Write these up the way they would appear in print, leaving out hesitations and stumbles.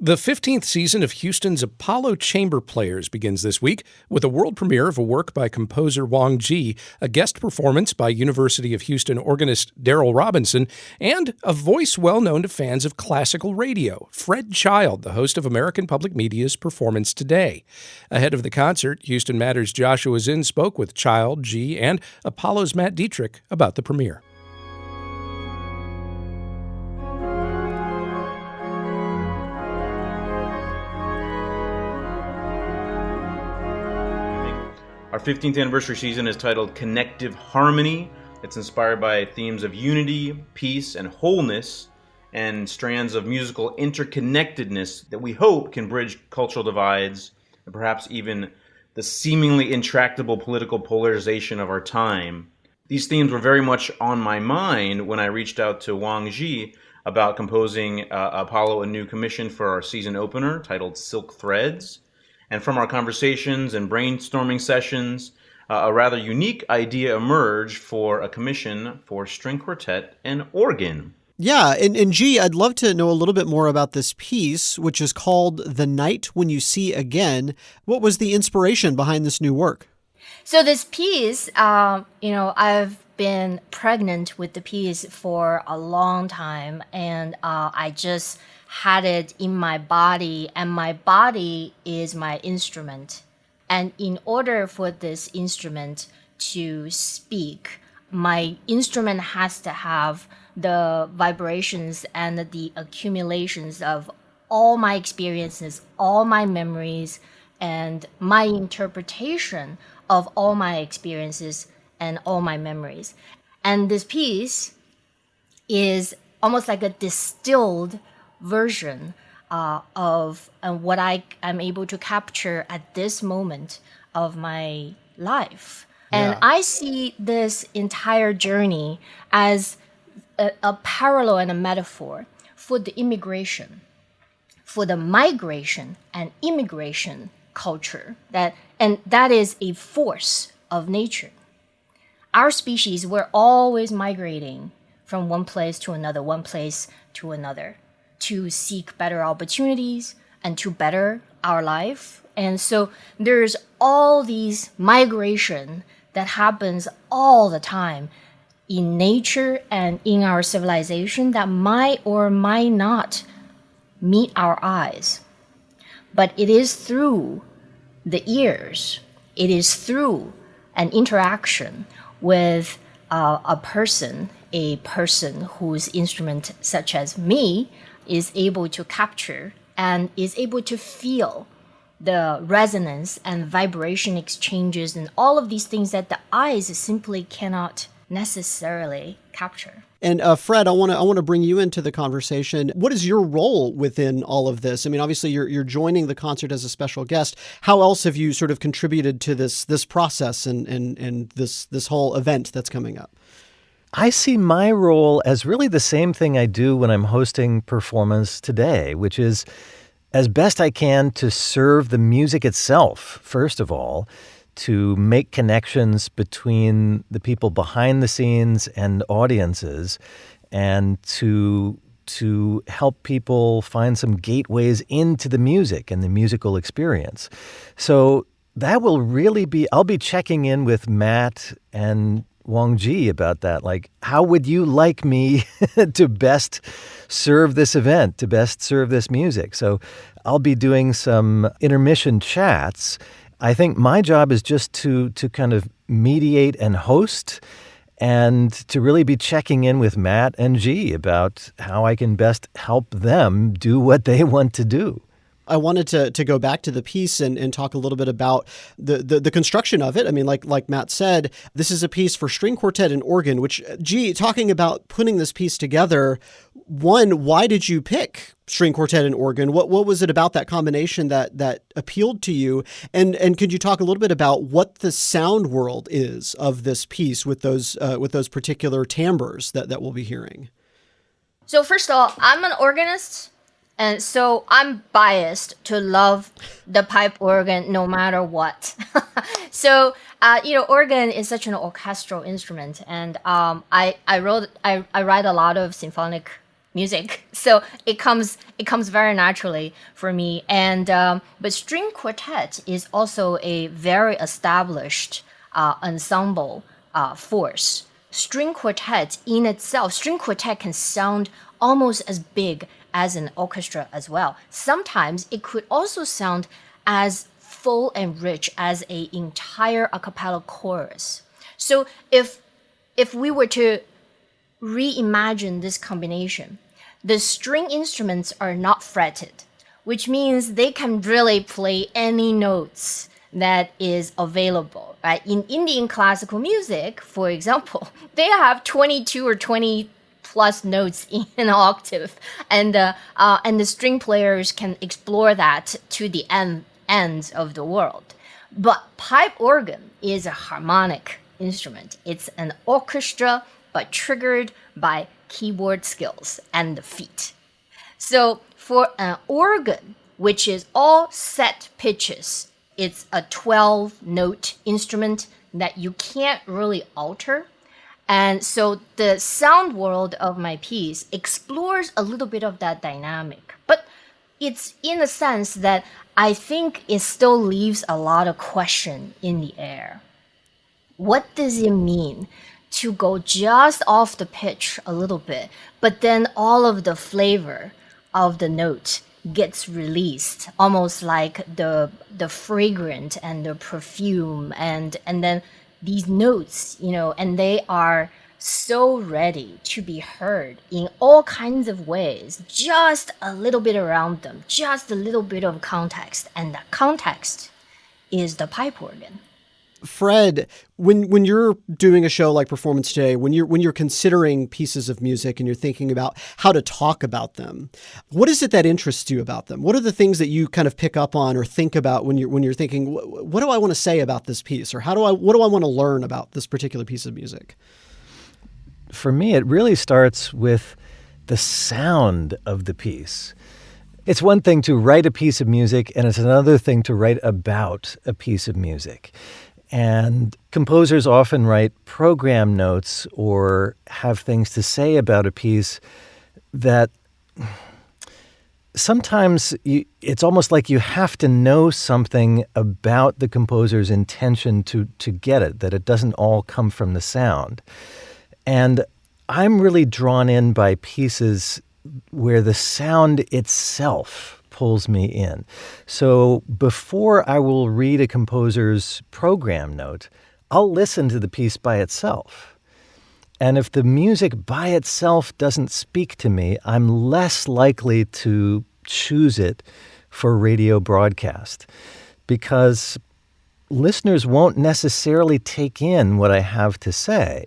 The 15th season of Houston's Apollo Chamber Players begins this week with a world premiere of a work by composer Wang Jie, a guest performance by University of Houston organist Daryl Robinson, and a voice well known to fans of classical radio, Fred Child, the host of American Public Media's Performance Today. Ahead of the concert, Houston Matters' Joshua Zinn spoke with Child, Jie, and Apollo's Matt Detrick about the premiere. Our 15th anniversary season is titled Connective Harmony. It's inspired by themes of unity, peace, and wholeness, and strands of musical interconnectedness that we hope can bridge cultural divides and perhaps even the seemingly intractable political polarization of our time. These themes were very much on my mind when I reached out to Wang Jie about composing Apollo a new commission for our season opener titled Silk Threads. And from our conversations and brainstorming sessions, a rather unique idea emerged for a commission for string quartet and organ. Yeah, and Jie, I'd love to know a little bit more about this piece, which is called The Night When You See Again. What was the inspiration behind this new work? So this piece, I've been pregnant with the piece for a long time, and I just had it in my body, and my body is my instrument. And in order for this instrument to speak, my instrument has to have the vibrations and the accumulations of all my experiences, all my memories, and my interpretation of all my experiences and all my memories. And this piece is almost like a distilled version of what I am able to capture at this moment of my life. And I see this entire journey as a parallel and a metaphor for the immigration, for the migration and immigration culture, that is a force of nature. Our species, we're always migrating from one place to another, one place to another, to seek better opportunities and to better our life. And so there's all these migration that happens all the time in nature and in our civilization that might or might not meet our eyes. But it is through the ears, it is through an interaction with a person whose instrument, such as me, is able to capture and is able to feel the resonance and vibration exchanges and all of these things that the eyes simply cannot necessarily capture. And Fred, I want to bring you into the conversation. What is your role within all of this? I mean, obviously you're joining the concert as a special guest. How else have you sort of contributed to this process and this whole event that's coming up? I see my role as really the same thing I do when I'm hosting Performance Today, which is as best I can to serve the music itself, first of all, to make connections between the people behind the scenes and audiences, and to help people find some gateways into the music and the musical experience. So that will really be, I'll be checking in with Matt and Wang Jie about that. Like, how would you like me to best serve this event, to best serve this music? So I'll be doing some intermission chats. I think my job is just to kind of mediate and host, and to really be checking in with Matt and Jie about how I can best help them do what they want to do. I wanted to go back to the piece and talk a little bit about the construction of it. I mean, like Matt said, this is a piece for string quartet and organ, which, Jie, talking about putting this piece together, one, why did you pick string quartet and organ? What was it about that combination that appealed to you? And could you talk a little bit about what the sound world is of this piece with those particular timbres that we'll be hearing? So first of all, I'm an organist. And so I'm biased to love the pipe organ no matter what. So, organ is such an orchestral instrument. And I write a lot of symphonic music, so it comes very naturally for me. And but string quartet is also a very established ensemble force. String quartet in itself, string quartet can sound almost as big as an orchestra as well. Sometimes it could also sound as full and rich as a entire a cappella chorus. So if we were to reimagine this combination, the string instruments are not fretted, which means they can really play any notes that is available, right? In Indian classical music, for example, they have 22 or 20 plus notes in an octave, and the string players can explore that to the ends of the world. But pipe organ is a harmonic instrument. It's an orchestra, but triggered by keyboard skills and the feet. So for an organ, which is all set pitches, it's a 12-note instrument that you can't really alter. And so the sound world of my piece explores a little bit of that dynamic. But it's in a sense that I think it still leaves a lot of question in the air. What does it mean to go just off the pitch a little bit, but then all of the flavor of the note gets released, almost like the fragrance and the perfume, and then these notes, and they are so ready to be heard in all kinds of ways, just a little bit around them, just a little bit of context, and the context is the pipe organ. Fred, when you're doing a show like Performance Today, when you're considering pieces of music and you're thinking about how to talk about them, what is it that interests you about them? What are the things that you kind of pick up on or think about when you're thinking, what do I want to say about this piece, or what do I want to learn about this particular piece of music? For me, it really starts with the sound of the piece. It's one thing to write a piece of music, and it's another thing to write about a piece of music. And composers often write program notes or have things to say about a piece that sometimes it's almost like you have to know something about the composer's intention to get it, that it doesn't all come from the sound. And I'm really drawn in by pieces where the sound itself pulls me in. So before I will read a composer's program note, I'll listen to the piece by itself. And if the music by itself doesn't speak to me, I'm less likely to choose it for radio broadcast, because listeners won't necessarily take in what I have to say.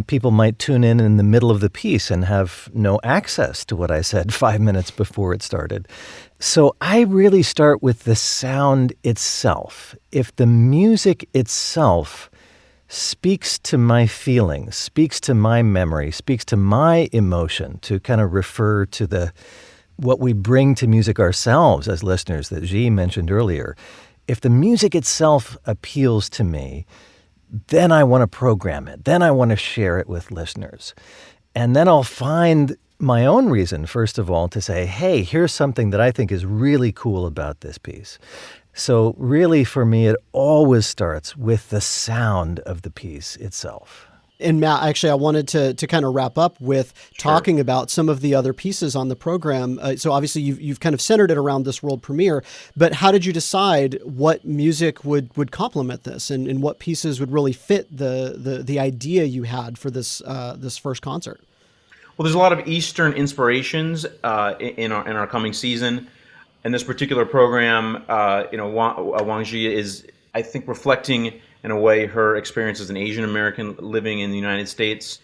People might tune in the middle of the piece and have no access to what I said 5 minutes before it started. So I really start with the sound itself. If the music itself speaks to my feelings, speaks to my memory, speaks to my emotion, to kind of refer to what we bring to music ourselves as listeners that Jie mentioned earlier, if the music itself appeals to me, then I want to program it. Then I want to share it with listeners. And then I'll find my own reason, first of all, to say, hey, here's something that I think is really cool about this piece. So really, for me, it always starts with the sound of the piece itself. And Matt, actually, I wanted to kind of wrap up with talking about some of the other pieces on the program. So obviously, you've kind of centered it around this world premiere, but how did you decide what music would complement this, and what pieces would really fit the idea you had for this first concert? Well, there's a lot of Eastern inspirations in our coming season. And this particular program, Wang Jie is, I think, reflecting in a way her experience as an Asian American living in the United States.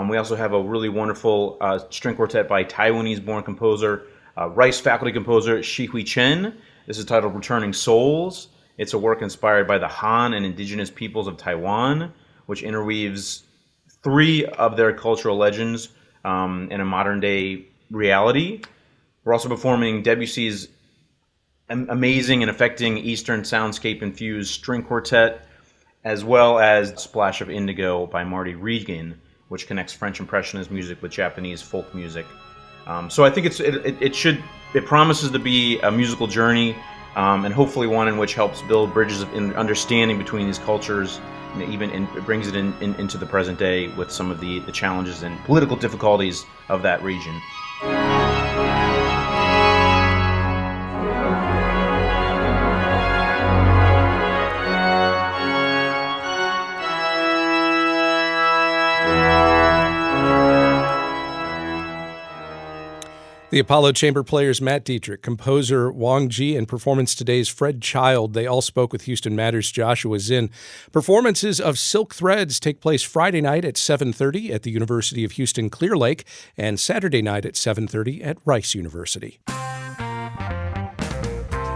We also have a really wonderful string quartet by Taiwanese-born composer, Rice faculty composer Shi Hui Chen. This is titled Returning Souls. It's a work inspired by the Han and indigenous peoples of Taiwan, which interweaves 3 of their cultural legends in a modern-day reality. We're also performing Debussy's amazing and affecting Eastern soundscape-infused string quartet, as well as Splash of Indigo by Marty Regan, which connects French Impressionist music with Japanese folk music. So I think it promises to be a musical journey, and hopefully one in which helps build bridges of understanding between these cultures, and it brings it into the present day with some of the challenges and political difficulties of that region. The Apollo Chamber Players Matt Detrick, composer Wang Jie, and Performance Today's Fred Child, they all spoke with Houston Matters' Joshua Zinn. Performances of Silk Threads take place Friday night at 7:30 at the University of Houston Clear Lake and Saturday night at 7:30 at Rice University.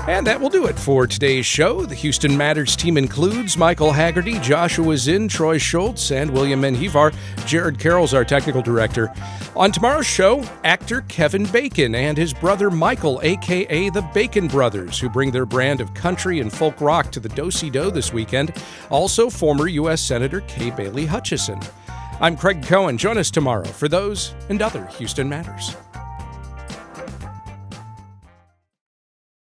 And that will do it for today's show. The Houston Matters team includes Michael Haggerty, Joshua Zinn, Troy Schultz, and William Menjivar. Jared Carroll's our technical director. On tomorrow's show, actor Kevin Bacon and his brother Michael, a.k.a. the Bacon Brothers, who bring their brand of country and folk rock to the Do-Si-Do this weekend. Also, former U.S. Senator Kay Bailey Hutchison. I'm Craig Cohen. Join us tomorrow for those and other Houston Matters.